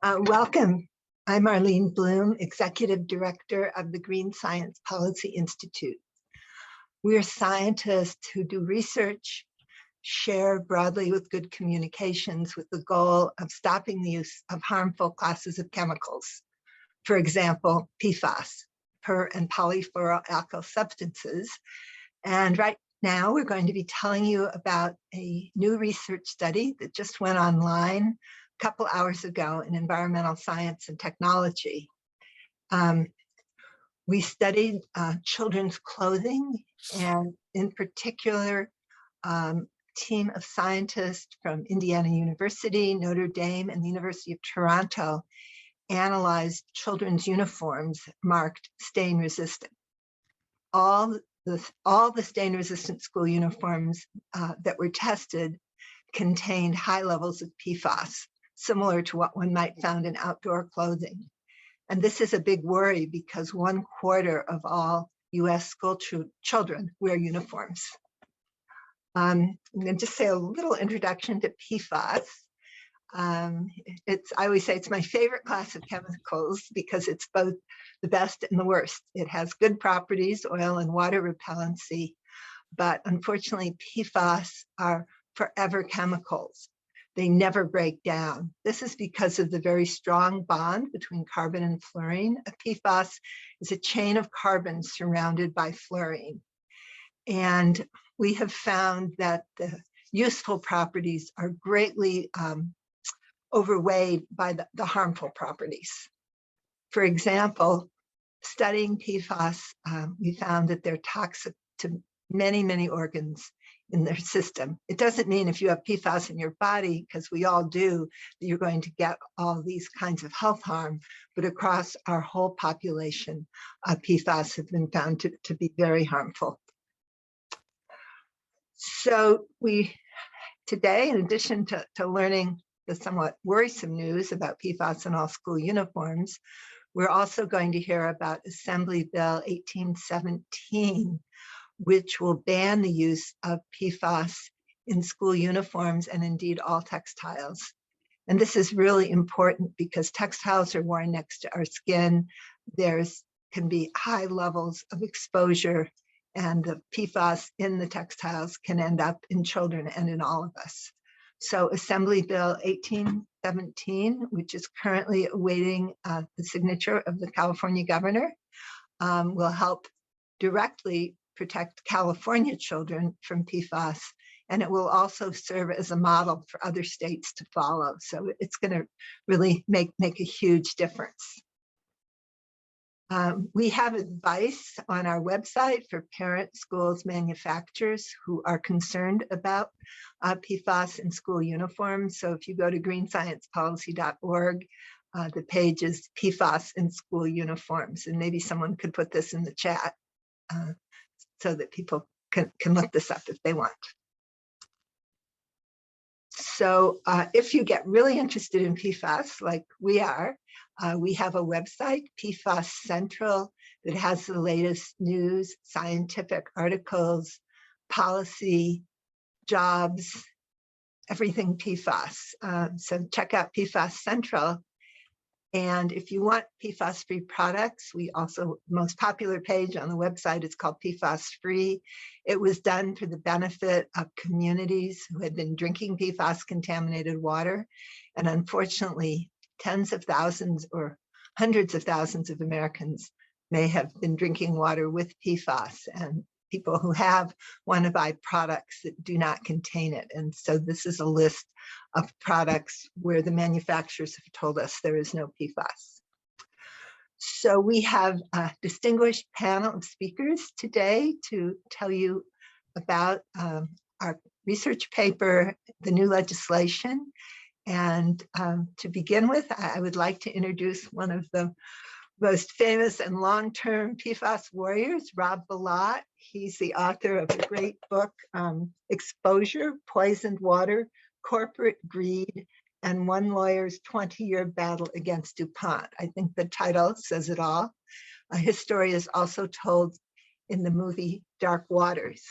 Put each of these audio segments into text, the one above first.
Welcome. I'm Arlene Blum, Executive Director of the Green Science Policy Institute. We're scientists who do research, share broadly with good communications with the goal of stopping the use of harmful classes of chemicals. For example, PFAS, per and polyfluoroalkyl substances. And right now we're going to be telling you about a new research study that just went online a couple hours ago in Environmental Science and Technology. We studied children's clothing, and in particular, team of scientists from Indiana University, Notre Dame, and the University of Toronto analyzed children's uniforms marked stain resistant. All the stain resistant school uniforms that were tested contained high levels of PFAS, similar to what one might find in outdoor clothing. And this is a big worry because 1/4 of all US school children wear uniforms. I'm going to just say a little introduction to PFAS. I always say it's my favorite class of chemicals because it's both the best and the worst. It has good properties, oil and water repellency, but unfortunately PFAS are forever chemicals. They never break down. This is because of the very strong bond between carbon and fluorine. A PFAS is a chain of carbon surrounded by fluorine. And we have found that the useful properties are greatly overweighed by the harmful properties. For example, studying PFAS, we found that they're toxic to many, many organs in their system. It doesn't mean if you have PFAS in your body, because we all do, that you're going to get all these kinds of health harm, but across our whole population, PFAS have been found to be very harmful. So today, in addition to learning the somewhat worrisome news about PFAS in all school uniforms, we're also going to hear about Assembly Bill 1817, which will ban the use of PFAS in school uniforms and indeed all textiles. And this is really important because textiles are worn next to our skin. Can be high levels of exposure, and the PFAS in the textiles can end up in children and in all of us. So Assembly Bill 1817, which is currently awaiting the signature of the California governor, will help directly protect California children from PFAS, and it will also serve as a model for other states to follow. So it's going to really make a huge difference. We have advice on our website for parents, schools, manufacturers who are concerned about PFAS in school uniforms. So if you go to greensciencepolicy.org, the page is PFAS in school uniforms, and maybe someone could put this in the chat so that people can look this up if they want. So if you get really interested in PFAS, like we are, we have a website, PFAS Central, that has the latest news, scientific articles, policy, jobs, everything PFAS. So check out PFAS Central. And if you want PFAS-free products, we also, most popular page on the website is called PFAS Free. It was done for the benefit of communities who had been drinking PFAS-contaminated water. And unfortunately, tens of thousands or hundreds of thousands of Americans may have been drinking water with PFAS, and people who have want to buy products that do not contain it. And so this is a list of products where the manufacturers have told us there is no PFAS. So we have a distinguished panel of speakers today to tell you about our research paper, the new legislation. And to begin with, I would like to introduce one of the most famous and long-term PFAS warriors, Rob Bilott. He's the author of a great book, Exposure, Poisoned Water, Corporate Greed, and One Lawyer's 20-Year Battle Against DuPont. I think the title says it all. His story is also told in the movie Dark Waters.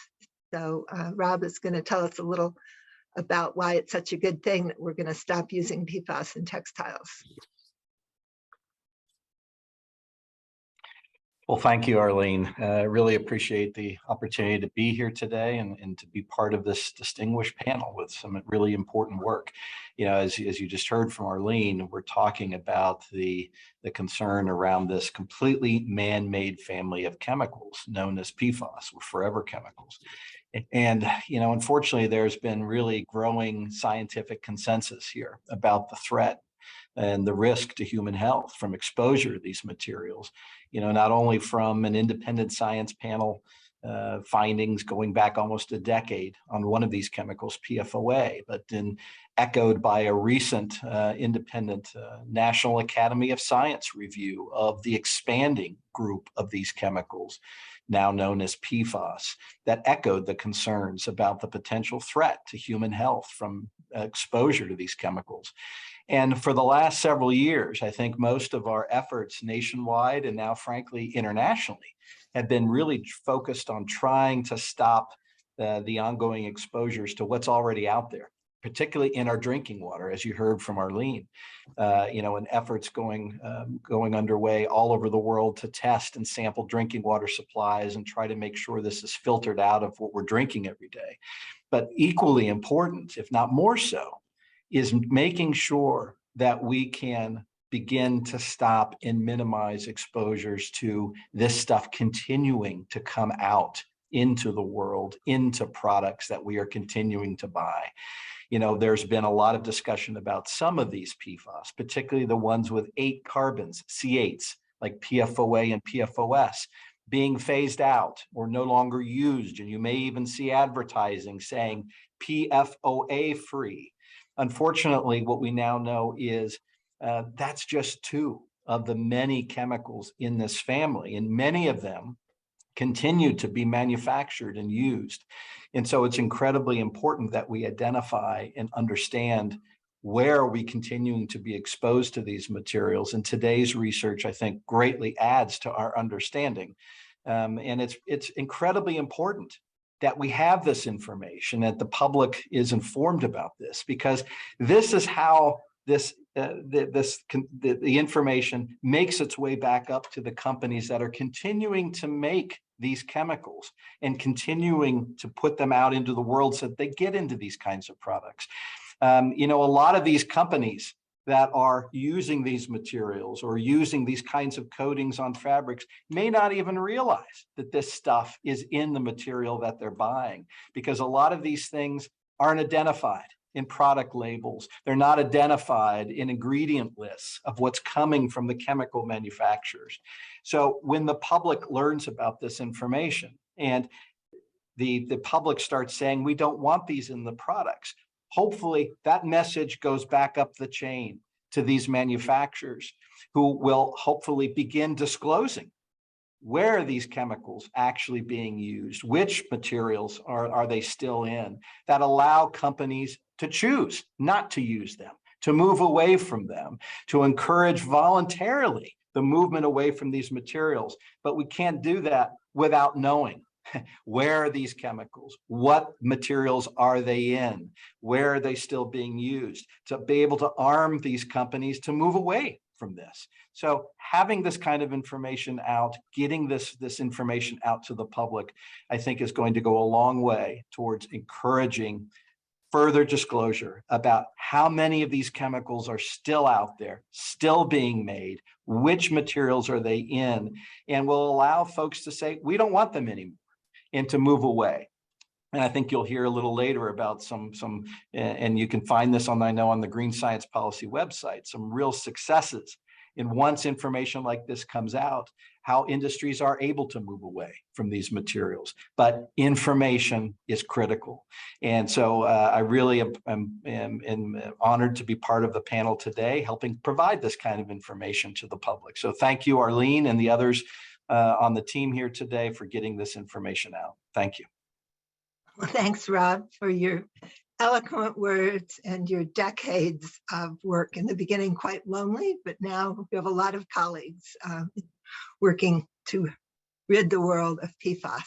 So Rob is going to tell us a little about why it's such a good thing that we're going to stop using PFAS in textiles. Well, thank you, Arlene. I really appreciate the opportunity to be here today and to be part of this distinguished panel with some really important work. You know, as you just heard from Arlene, we're talking about the concern around this completely man-made family of chemicals known as PFAS, or forever chemicals. And, you know, unfortunately, there's been really growing scientific consensus here about the threat and the risk to human health from exposure to these materials. You know, not only from an independent science panel findings going back almost a decade on one of these chemicals, PFOA, but then echoed by a recent independent National Academy of Science review of the expanding group of these chemicals, now known as PFAS, that echoed the concerns about the potential threat to human health from exposure to these chemicals. And for the last several years, I think most of our efforts nationwide and now, frankly, internationally, have been really focused on trying to stop the ongoing exposures to what's already out there, particularly in our drinking water, as you heard from Arlene. You know, and efforts going underway all over the world to test and sample drinking water supplies and try to make sure this is filtered out of what we're drinking every day. But equally important, if not more so, is making sure that we can begin to stop and minimize exposures to this stuff continuing to come out into the world, into products that we are continuing to buy. You know, there's been a lot of discussion about some of these PFAS, particularly the ones with 8 carbons, C8s, like PFOA and PFOS, being phased out or no longer used. And you may even see advertising saying PFOA free. Unfortunately, what we now know is that's just 2 of the many chemicals in this family, and many of them continue to be manufactured and used. And so it's incredibly important that we identify and understand where are we continuing to be exposed to these materials. And today's research, I think, greatly adds to our understanding. And it's incredibly important that we have this information, that the public is informed about this, because this is how the information makes its way back up to the companies that are continuing to make these chemicals and continuing to put them out into the world so that they get into these kinds of products. You know, a lot of these companies that are using these materials or using these kinds of coatings on fabrics may not even realize that this stuff is in the material that they're buying, because a lot of these things aren't identified in product labels. They're not identified in ingredient lists of what's coming from the chemical manufacturers. So when the public learns about this information and the public starts saying, we don't want these in the products, hopefully that message goes back up the chain to these manufacturers, who will hopefully begin disclosing where are these chemicals actually being used, which materials are they still in, that allow companies to choose not to use them, to move away from them, to encourage voluntarily the movement away from these materials. But we can't do that without knowing where are these chemicals, what materials are they in, where are they still being used, to be able to arm these companies to move away from this. So having this kind of information out, getting this information out to the public, I think is going to go a long way towards encouraging further disclosure about how many of these chemicals are still out there, still being made, which materials are they in, and will allow folks to say, we don't want them anymore, and to move away. And I think you'll hear a little later about some, and you can find this on, I know, on the Green Science Policy website, some real successes in once information like this comes out, how industries are able to move away from these materials. But information is critical. And so I really am honored to be part of the panel today, helping provide this kind of information to the public. So thank you, Arlene, and the others on the team here today for getting this information out. Thank you. Well, thanks, Rob, for your eloquent words and your decades of work. In the beginning, quite lonely, but now we have a lot of colleagues working to rid the world of PFAS.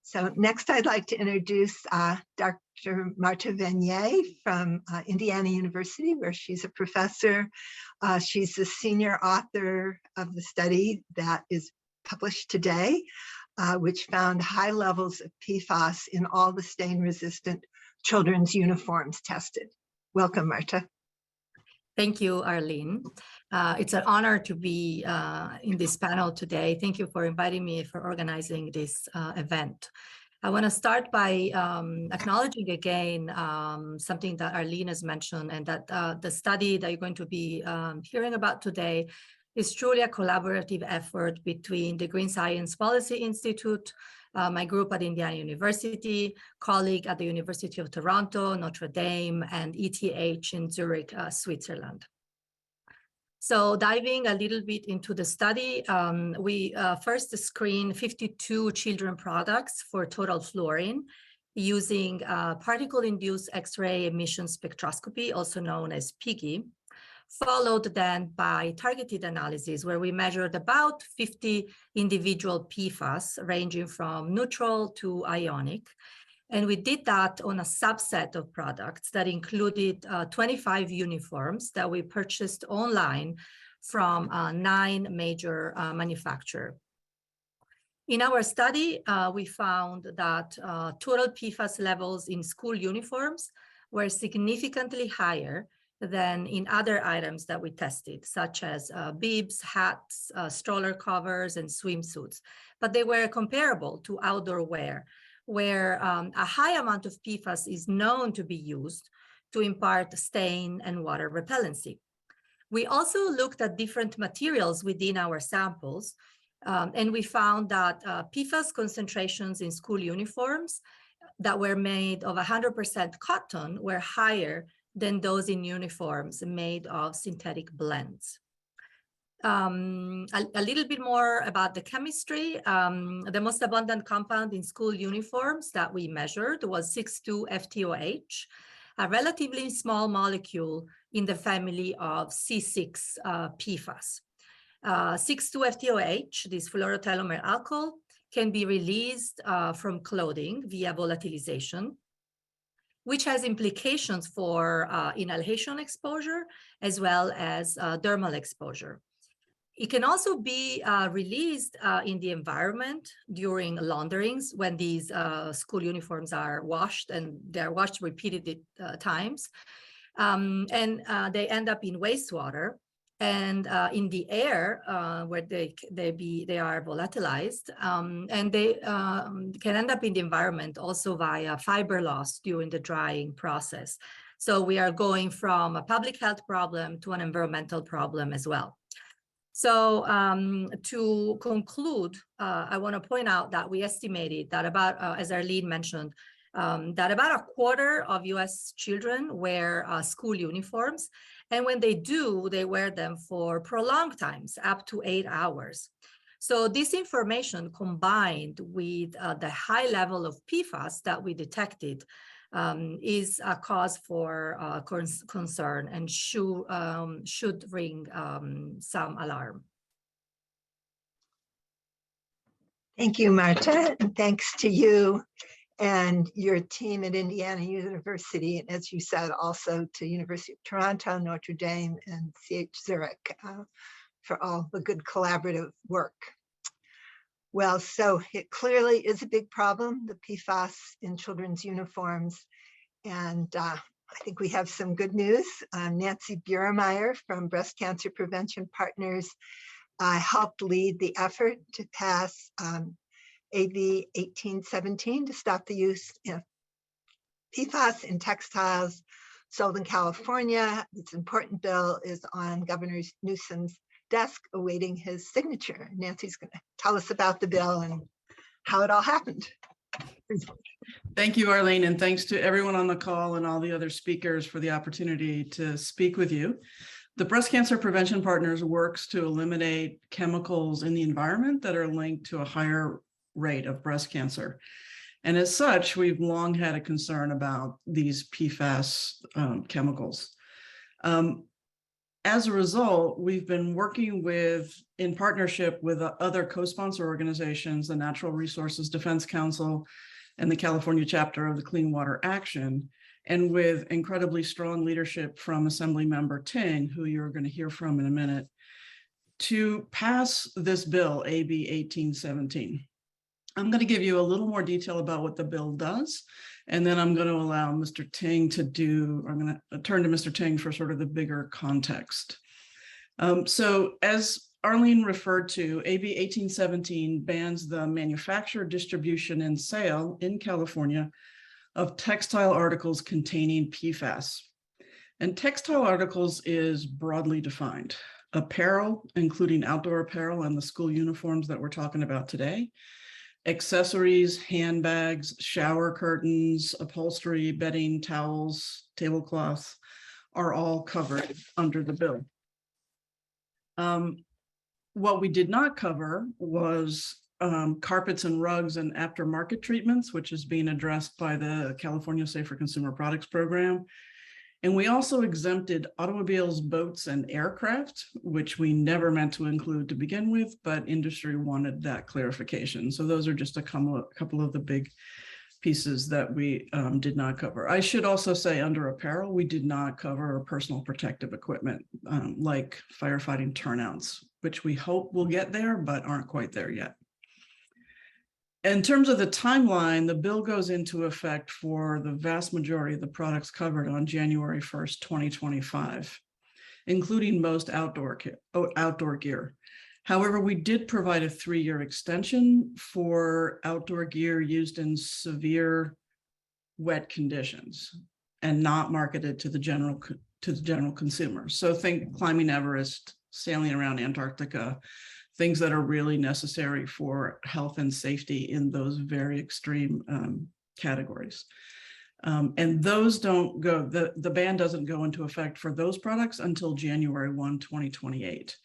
So next, I'd like to introduce Dr. Marta Vanier from Indiana University, where she's a professor. She's the senior author of the study that is published today, which found high levels of PFAS in all the stain-resistant children's uniforms tested. Welcome, Marta. Thank you, Arlene. It's an honor to be in this panel today. Thank you for inviting me, for organizing this event. I want to start by acknowledging again something that Arlene has mentioned, and that the study that you're going to be hearing about today is truly a collaborative effort between the Green Science Policy Institute, my group at Indiana University, colleague at the University of Toronto, Notre Dame, and ETH in Zurich, Switzerland. So diving a little bit into the study, we first screened 52 children products for total fluorine using particle-induced X-ray emission spectroscopy, also known as PIGI, followed then by targeted analysis where we measured about 50 individual PFAS ranging from neutral to ionic. And we did that on a subset of products that included 25 uniforms that we purchased online from 9 major manufacturers. In our study, we found that total PFAS levels in school uniforms were significantly higher than in other items that we tested, such as bibs, hats, stroller covers, and swimsuits. But they were comparable to outdoor wear, where a high amount of PFAS is known to be used to impart stain and water repellency. We also looked at different materials within our samples, and we found that PFAS concentrations in school uniforms that were made of 100% cotton were higher than those in uniforms made of synthetic blends. A little bit more about the chemistry. The most abundant compound in school uniforms that we measured was 6,2-FTOH, a relatively small molecule in the family of C6 PFAS. 6,2-FTOH, this fluorotelomere alcohol, can be released from clothing via volatilization, which has implications for inhalation exposure as well as dermal exposure. It can also be released in the environment during launderings when these school uniforms are washed, and they're washed repeated times. And they end up in wastewater and in the air where they are volatilized, and they can end up in the environment also via fiber loss during the drying process. So we are going from a public health problem to an environmental problem as well. So to conclude, I want to point out that we estimated that about, as Arlene mentioned, that about a quarter of US children wear school uniforms. And when they do, they wear them for prolonged times, up to 8 hours. So this information combined with the high level of PFAS that we detected is a cause for concern and should ring some alarm. Thank you, Marta, and thanks to you and your team at Indiana University, and as you said, also to University of Toronto, Notre Dame, and CH Zurich for all the good collaborative work. Well, so it clearly is a big problem, the PFAS in children's uniforms. And I think we have some good news. Nancy Buermeyer from Breast Cancer Prevention Partners helped lead the effort to pass AB 1817 to stop the use of PFAS in textiles sold in California. This important bill is on Governor Newsom's desk awaiting his signature. Nancy's going to tell us about the bill and how it all happened. Thank you, Arlene, and thanks to everyone on the call and all the other speakers for the opportunity to speak with you. The Breast Cancer Prevention Partners works to eliminate chemicals in the environment that are linked to a higher rate of breast cancer. And as such, we've long had a concern about these PFAS chemicals. As a result, we've been working in partnership with other co-sponsor organizations, the Natural Resources Defense Council and the California chapter of the Clean Water Action, and with incredibly strong leadership from Assemblymember Ting, who you're going to hear from in a minute, To pass this bill, AB 1817, I'm going to give you a little more detail about what the bill does, and then I'm going to allow Mr. Ting to I'm going to turn to Mr. Ting for sort of the bigger context. So as Arlene referred to, AB 1817 bans the manufacture, distribution, and sale in California of textile articles containing PFAS. And textile articles is broadly defined. Apparel, including outdoor apparel and the school uniforms that we're talking about today, accessories, handbags, shower curtains, upholstery, bedding, towels, tablecloths are all covered under the bill. What we did not cover was carpets and rugs and aftermarket treatments, which is being addressed by the California Safer Consumer Products Program. And we also exempted automobiles, boats, and aircraft, which we never meant to include to begin with, but industry wanted that clarification. So those are just a couple of the big pieces that we did not cover. I should also say under apparel, we did not cover personal protective equipment like firefighting turnouts, which we hope will get there, but aren't quite there yet. In terms of the timeline, the bill goes into effect for the vast majority of the products covered on January 1st, 2025, including most outdoor gear. However, we did provide a 3-year extension for outdoor gear used in severe wet conditions and not marketed to the general consumer. So think climbing Everest, sailing around Antarctica, things that are really necessary for health and safety in those very extreme categories. And those don't go, the ban doesn't go into effect for those products until January 1, 2028.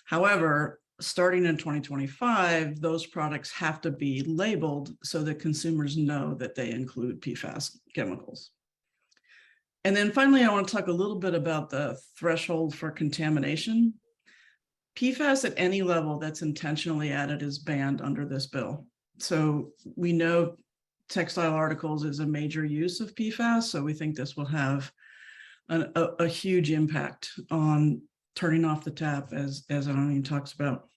However, starting in 2025, those products have to be labeled so that consumers know that they include PFAS chemicals. And then finally, I want to talk a little bit about the threshold for contamination. PFAS at any level that's intentionally added is banned under this bill. So we know textile articles is a major use of PFAS, so we think this will have a huge impact on turning off the tap, as Arlene talks about.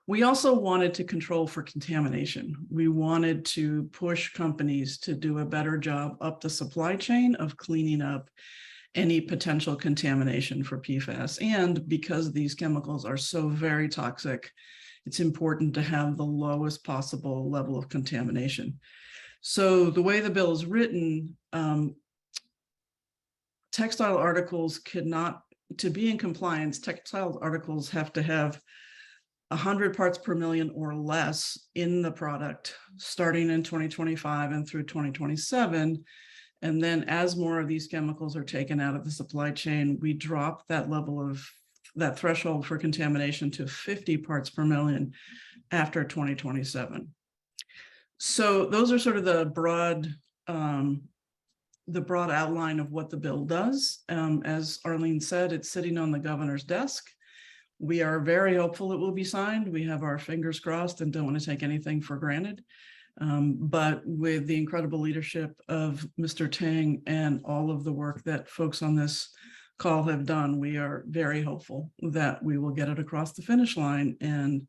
We also wanted to control for contamination. We wanted to push companies to do a better job up the supply chain of cleaning up any potential contamination for PFAS. And because these chemicals are so very toxic, it's important to have the lowest possible level of contamination. So the way the bill is written, textile articles could not, to be in compliance, textile articles have to have 100 parts per million or less in the product starting in 2025 and through 2027. And then as more of these chemicals are taken out of the supply chain, we drop that level of that threshold for contamination to 50 parts per million after 2027. So those are sort of the broad outline of what the bill does. As Arlene said, it's sitting on the governor's desk. We are very hopeful it will be signed. We have our fingers crossed and don't want to take anything for granted. But with the incredible leadership of Mr. Ting and all of the work that folks on this call have done, we are very hopeful that we will get it across the finish line and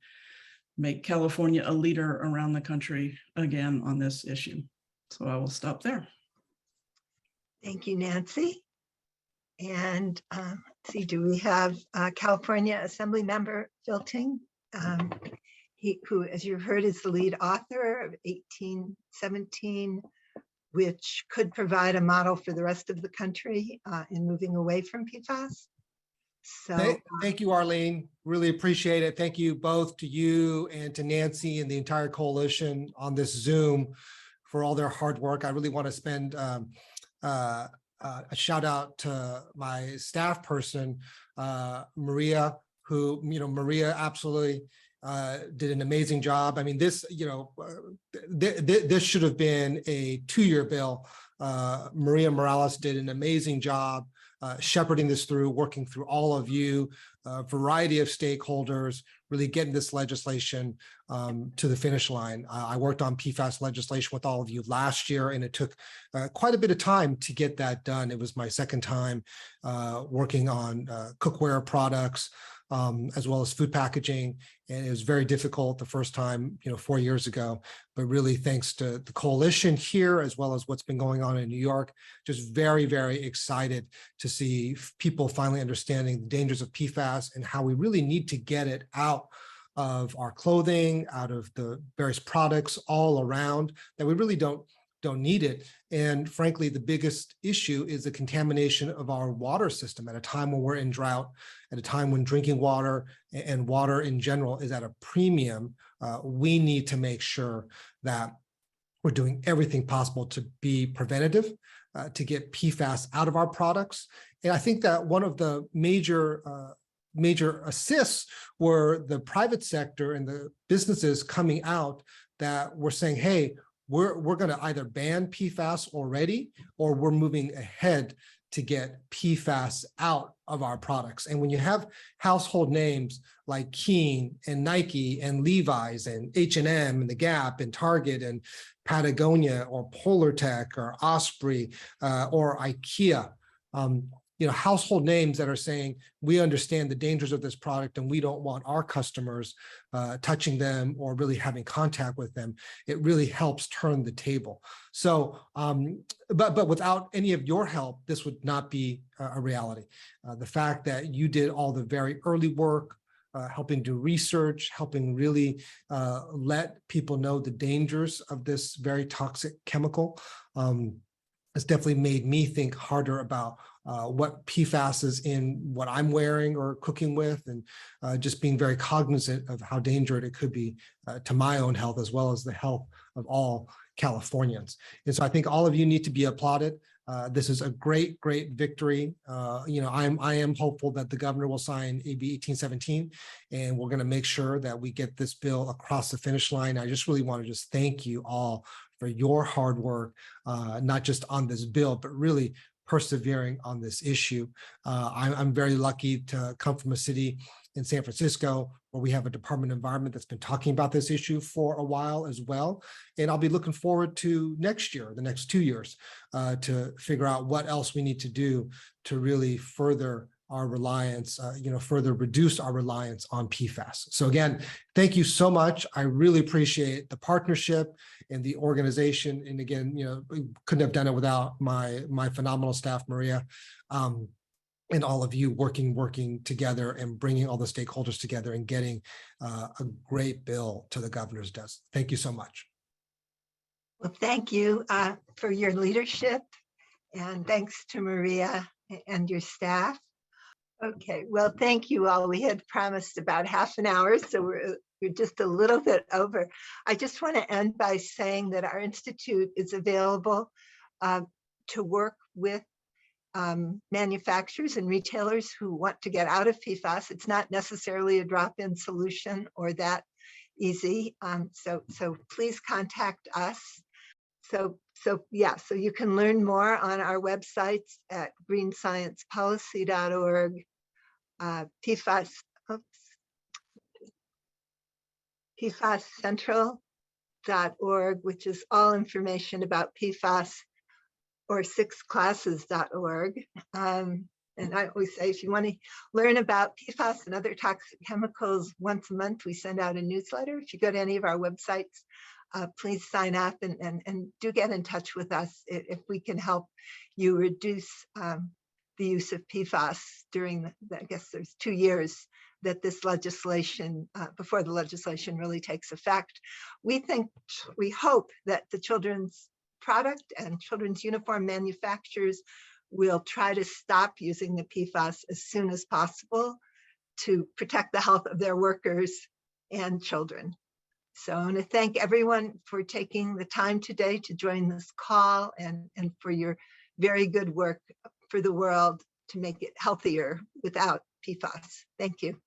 make California a leader around the country again on this issue. So I will stop there. Thank you, Nancy. And let's see, do we have California Assembly Member Phil Ting, who, as you've heard, is the lead author of 1817, which could provide a model for the rest of the country in moving away from PFAS. So thank you, Arlene. Really appreciate it. Thank you both to you and to Nancy and the entire coalition on this Zoom for all their hard work. I really want to spend a shout out to my staff person, Maria, who, Maria absolutely did an amazing job. I mean, this, this should have been a 2-year bill. Maria Morales did an amazing job shepherding this through, working through all of you, a variety of stakeholders, really getting this legislation to the finish line. I worked on PFAS legislation with all of you last year, and it took quite a bit of time to get that done. It was my second time working on cookware products. as well as food packaging. And it was very difficult the first time, 4 years ago, but really thanks to the coalition here, as well as what's been going on in New York, just very, very excited to see people finally understanding the dangers of PFAS and how we really need to get it out of our clothing, out of the various products all around, that we really don't need it. And frankly, the biggest issue is the contamination of our water system at a time when we're in drought, at a time when drinking water and water in general is at a premium. We need to make sure that we're doing everything possible to be preventative, to get PFAS out of our products. And I think that one of the major assists were the private sector and the businesses coming out that were saying, hey, we're going to either ban PFAS already, or we're moving ahead to get PFAS out of our products. And when you have household names like Keen and Nike and Levi's and H&M and The Gap and Target and Patagonia or Polartec or Osprey or IKEA, household names that are saying, we understand the dangers of this product and we don't want our customers touching them or really having contact with them, it really helps turn the table. So, but without any of your help, this would not be a reality. The fact that you did all the very early work, helping do research, helping really let people know the dangers of this very toxic chemical, has definitely made me think harder about what PFAS is in what I'm wearing or cooking with, and just being very cognizant of how dangerous it could be to my own health, as well as the health of all Californians. And so I think all of you need to be applauded. This is a great, great victory. I am hopeful that the governor will sign AB 1817, and we're going to make sure that we get this bill across the finish line. I just really want to just thank you all for your hard work, not just on this bill, but really persevering on this issue. I'm very lucky to come from a city in San Francisco where we have a Department of Environment that's been talking about this issue for a while as well. And I'll be looking forward to next year, the next 2 years, to figure out what else we need to do to really further our reliance, further reduce our reliance on PFAS. So again, thank you so much. I really appreciate the partnership and the organization. And again, we couldn't have done it without my phenomenal staff, Maria, and all of you working together and bringing all the stakeholders together and getting a great bill to the governor's desk. Thank you so much. Well, thank you for your leadership, and thanks to Maria and your staff. Okay, well, thank you all. We had promised about half an hour, so we're just a little bit over. I just want to end by saying that our institute is available to work with manufacturers and retailers who want to get out of PFAS. It's not necessarily a drop-in solution or that easy. So please contact us. So you can learn more on our websites at greensciencepolicy.org, PFAScentral.org, which is all information about PFAS, or sixclasses.org. And I always say, if you want to learn about PFAS and other toxic chemicals, once a month we send out a newsletter. If you go to any of our websites, please sign up and do get in touch with us if we can help you reduce the use of PFAS during I guess there's 2 years that this legislation, before the legislation really takes effect. We hope that the children's product and children's uniform manufacturers will try to stop using the PFAS as soon as possible to protect the health of their workers and children. So I want to thank everyone for taking the time today to join this call and for your very good work for the world to make it healthier without PFAS. Thank you.